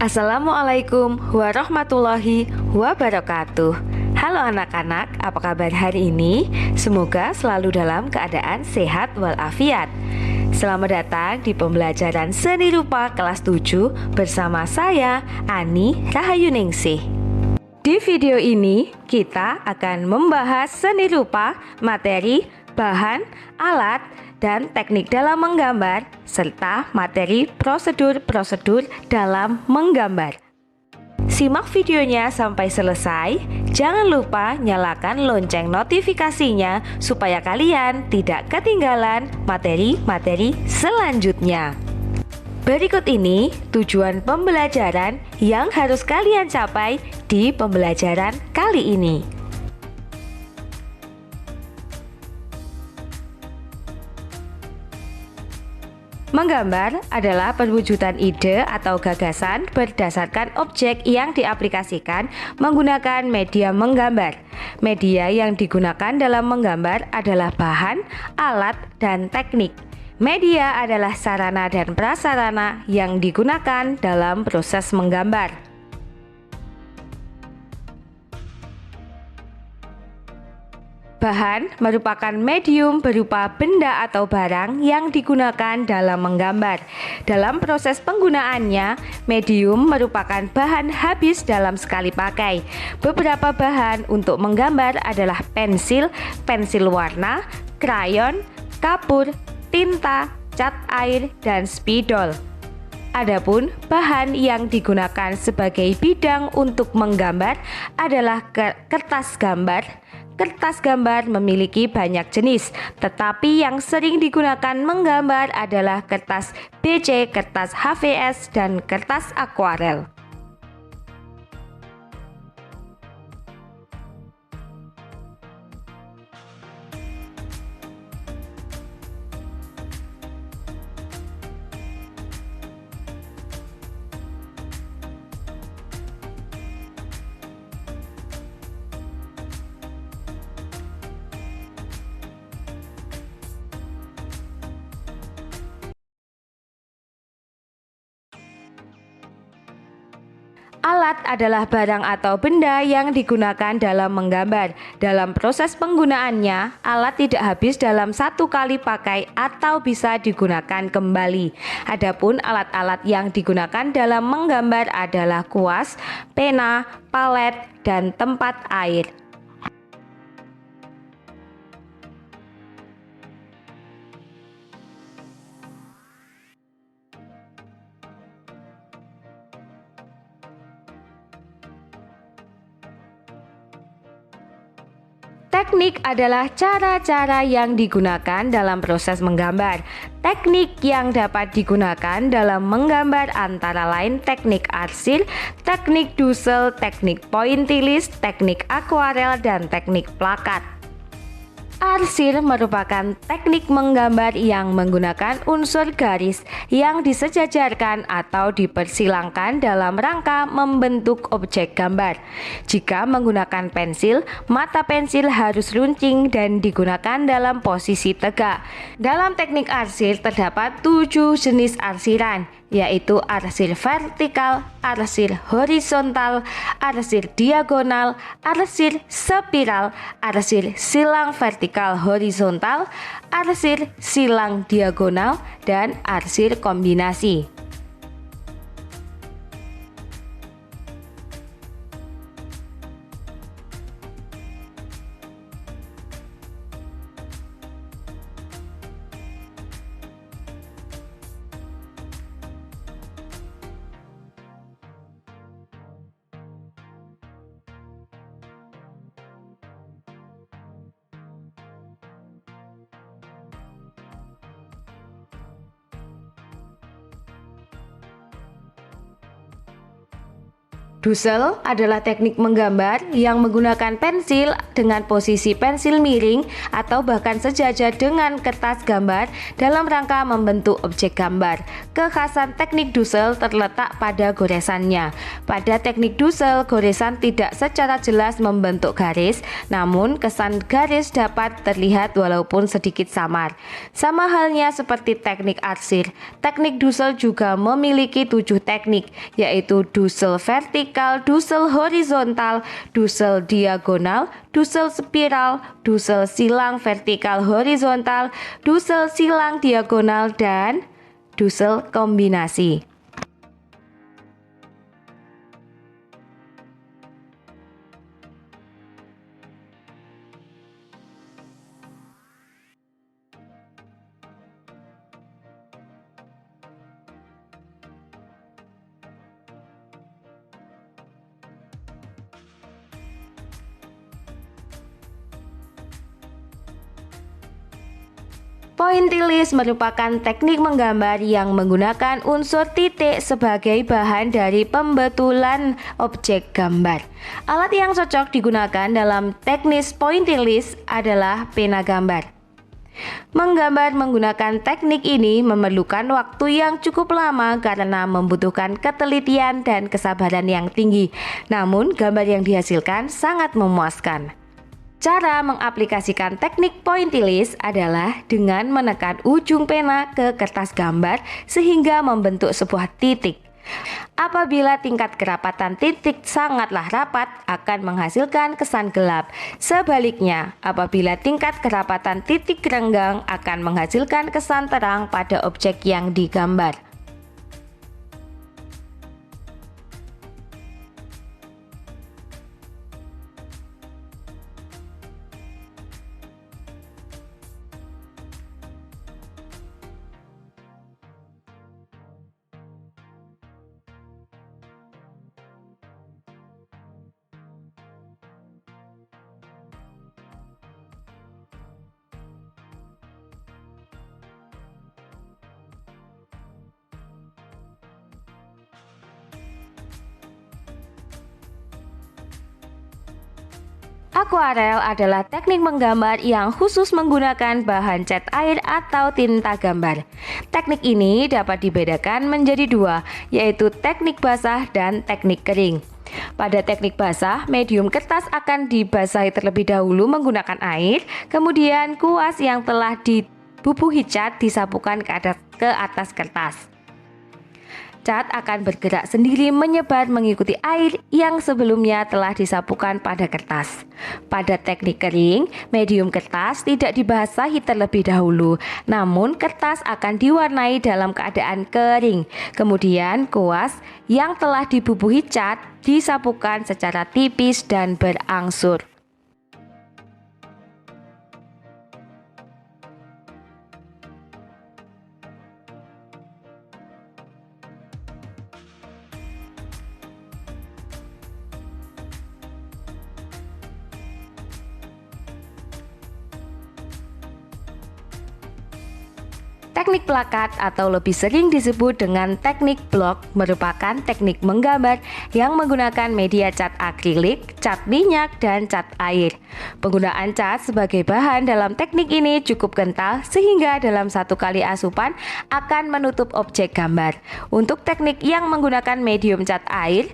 Assalamualaikum warahmatullahi wabarakatuh. Halo anak-anak, apa kabar hari ini? Semoga selalu dalam keadaan sehat walafiat. Selamat datang di pembelajaran seni rupa kelas 7 bersama saya, Ani Rahayuningsih. Di video ini, kita akan membahas seni rupa, materi, bahan, alat, dan teknik dalam menggambar, serta materi prosedur-prosedur dalam menggambar. Simak videonya sampai selesai. Jangan lupa nyalakan lonceng notifikasinya supaya kalian tidak ketinggalan materi-materi selanjutnya. Berikut ini tujuan pembelajaran yang harus kalian capai di pembelajaran kali ini. Menggambar adalah perwujudan ide atau gagasan berdasarkan objek yang diaplikasikan menggunakan media menggambar. Media yang digunakan dalam menggambar adalah bahan, alat, dan teknik. Media adalah sarana dan prasarana yang digunakan dalam proses menggambar. Bahan merupakan medium berupa benda atau barang yang digunakan dalam menggambar. Dalam proses penggunaannya, medium merupakan bahan habis dalam sekali pakai. Beberapa bahan untuk menggambar adalah pensil, pensil warna, krayon, kapur, tinta, cat air, dan spidol. Adapun bahan yang digunakan sebagai bidang untuk menggambar adalah kertas gambar. Kertas gambar memiliki banyak jenis, tetapi yang sering digunakan menggambar adalah kertas BC, kertas HVS, dan kertas akuarel. Alat adalah barang atau benda yang digunakan dalam menggambar. Dalam proses penggunaannya, alat tidak habis dalam satu kali pakai atau bisa digunakan kembali. Adapun alat-alat yang digunakan dalam menggambar adalah kuas, pena, palet, dan tempat air. Teknik adalah cara-cara yang digunakan dalam proses menggambar. Teknik yang dapat digunakan dalam menggambar antara lain teknik arsil, teknik dusel, teknik pointillis, teknik akuarel, dan teknik plakat. Arsil merupakan teknik menggambar yang menggunakan unsur garis yang disejajarkan atau dipersilangkan dalam rangka membentuk objek gambar. Jika menggunakan pensil, mata pensil harus runcing dan digunakan dalam posisi tegak. Dalam teknik arsil terdapat 7 jenis arsiran, yaitu arsil vertikal, arsil horizontal, arsil diagonal, arsil spiral, arsil silang vertikal horizontal, arsil silang diagonal, dan arsil kombinasi. Doodle adalah teknik menggambar yang menggunakan pensil dengan posisi pensil miring atau bahkan sejajar dengan kertas gambar dalam rangka membentuk objek gambar. Kekhasan teknik doodle terletak pada goresannya. Pada teknik doodle, goresan tidak secara jelas membentuk garis, namun kesan garis dapat terlihat walaupun sedikit samar. Sama halnya seperti teknik arsir, teknik doodle juga memiliki 7 teknik, yaitu doodle vertikal, doodle horizontal, doodle diagonal, doodle spiral, doodle silang vertikal horizontal, doodle silang diagonal, dan doodle kombinasi. Pointillis merupakan teknik menggambar yang menggunakan unsur titik sebagai bahan dari pembetulan objek gambar. Alat yang cocok digunakan dalam teknik pointillis adalah pena gambar. Menggambar menggunakan teknik ini memerlukan waktu yang cukup lama karena membutuhkan ketelitian dan kesabaran yang tinggi. Namun, gambar yang dihasilkan sangat memuaskan. Cara mengaplikasikan teknik pointillis adalah dengan menekan ujung pena ke kertas gambar sehingga membentuk sebuah titik. Apabila tingkat kerapatan titik sangatlah rapat, akan menghasilkan kesan gelap. Sebaliknya, apabila tingkat kerapatan titik renggang, akan menghasilkan kesan terang pada objek yang digambar. Akuarel adalah teknik menggambar yang khusus menggunakan bahan cat air atau tinta gambar. Teknik ini dapat dibedakan menjadi 2, yaitu teknik basah dan teknik kering. Pada teknik basah, medium kertas akan dibasahi terlebih dahulu menggunakan air, kemudian kuas yang telah dibubuhi cat disapukan ke atas kertas. Cat akan bergerak sendiri menyebar mengikuti air yang sebelumnya telah disapukan pada kertas. Pada teknik kering, medium kertas tidak dibasahi terlebih dahulu, namun kertas akan diwarnai dalam keadaan kering. Kemudian kuas yang telah dibubuhi cat disapukan secara tipis dan berangsur. Teknik plakat atau lebih sering disebut dengan teknik blok merupakan teknik menggambar yang menggunakan media cat akrilik, cat minyak, dan cat air. Penggunaan cat sebagai bahan dalam teknik ini cukup kental sehingga dalam satu kali asupan akan menutup objek gambar. Untuk teknik yang menggunakan medium cat air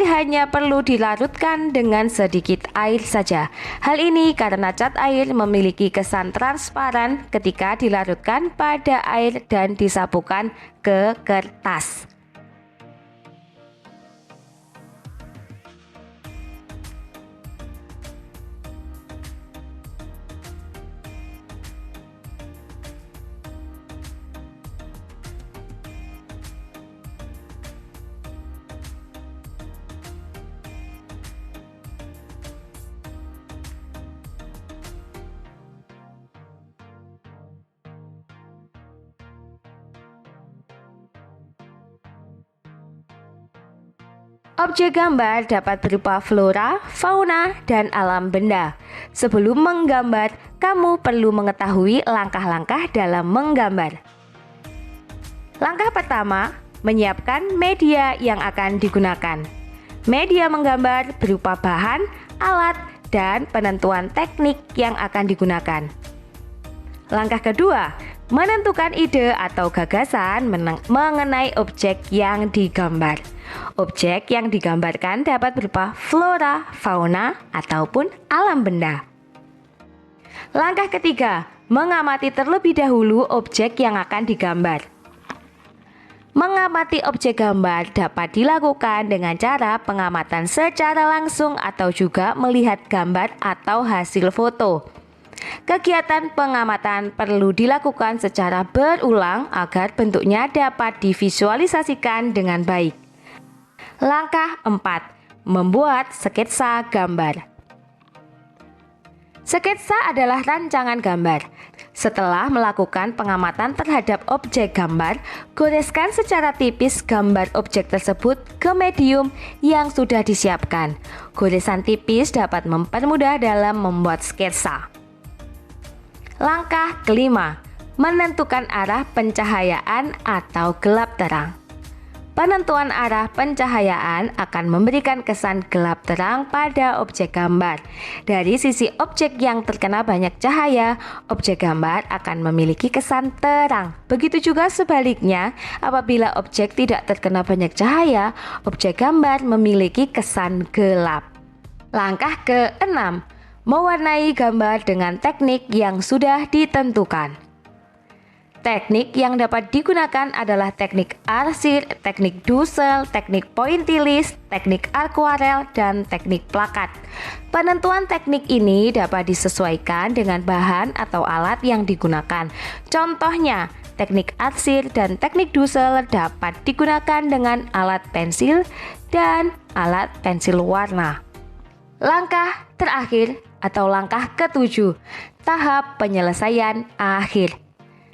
hanya perlu dilarutkan dengan sedikit air saja. Hal ini karena cat air memiliki kesan transparan ketika dilarutkan pada air dan disapukan ke kertas. Objek gambar dapat berupa flora, fauna, dan alam benda. Sebelum menggambar, kamu perlu mengetahui langkah-langkah dalam menggambar. Langkah pertama, menyiapkan media yang akan digunakan. media menggambar berupa bahan, alat, dan penentuan teknik yang akan digunakan. Langkah kedua, menentukan ide atau gagasan mengenai objek yang digambar. Objek yang digambarkan dapat berupa flora, fauna, ataupun alam benda. Langkah ketiga, mengamati terlebih dahulu objek yang akan digambar. Mengamati objek gambar dapat dilakukan dengan cara pengamatan secara langsung atau juga melihat gambar atau hasil foto. Kegiatan pengamatan perlu dilakukan secara berulang agar bentuknya dapat divisualisasikan dengan baik. Langkah 4. Membuat sketsa gambar. Sketsa adalah rancangan gambar. Setelah melakukan pengamatan terhadap objek gambar, goreskan secara tipis gambar objek tersebut ke medium yang sudah disiapkan. Goresan tipis dapat mempermudah dalam membuat sketsa. Langkah kelima, menentukan arah pencahayaan atau gelap terang. Penentuan arah pencahayaan akan memberikan kesan gelap terang pada objek gambar. Dari sisi objek yang terkena banyak cahaya, objek gambar akan memiliki kesan terang. Begitu juga sebaliknya, apabila objek tidak terkena banyak cahaya, objek gambar memiliki kesan gelap. Langkah ke-6, mewarnai gambar dengan teknik yang sudah ditentukan. Teknik yang dapat digunakan adalah teknik arsir, teknik dusel, teknik pointillis, teknik akuarel, dan teknik plakat. Penentuan teknik ini dapat disesuaikan dengan bahan atau alat yang digunakan. Contohnya, teknik arsir dan teknik dusel dapat digunakan dengan alat pensil dan alat pensil warna. Langkah terakhir atau langkah ke-7, tahap penyelesaian akhir.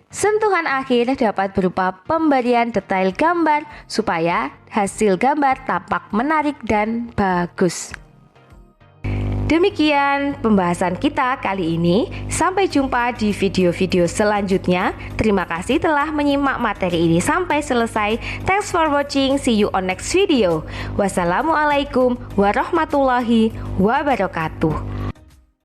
Sentuhan akhir dapat berupa pemberian detail gambar supaya hasil gambar tampak menarik dan bagus. Demikian pembahasan kita kali ini. Sampai jumpa di video-video selanjutnya. Terima kasih telah menyimak materi ini sampai selesai. Thanks for watching. See you on next video. Wassalamualaikum warahmatullahi wabarakatuh.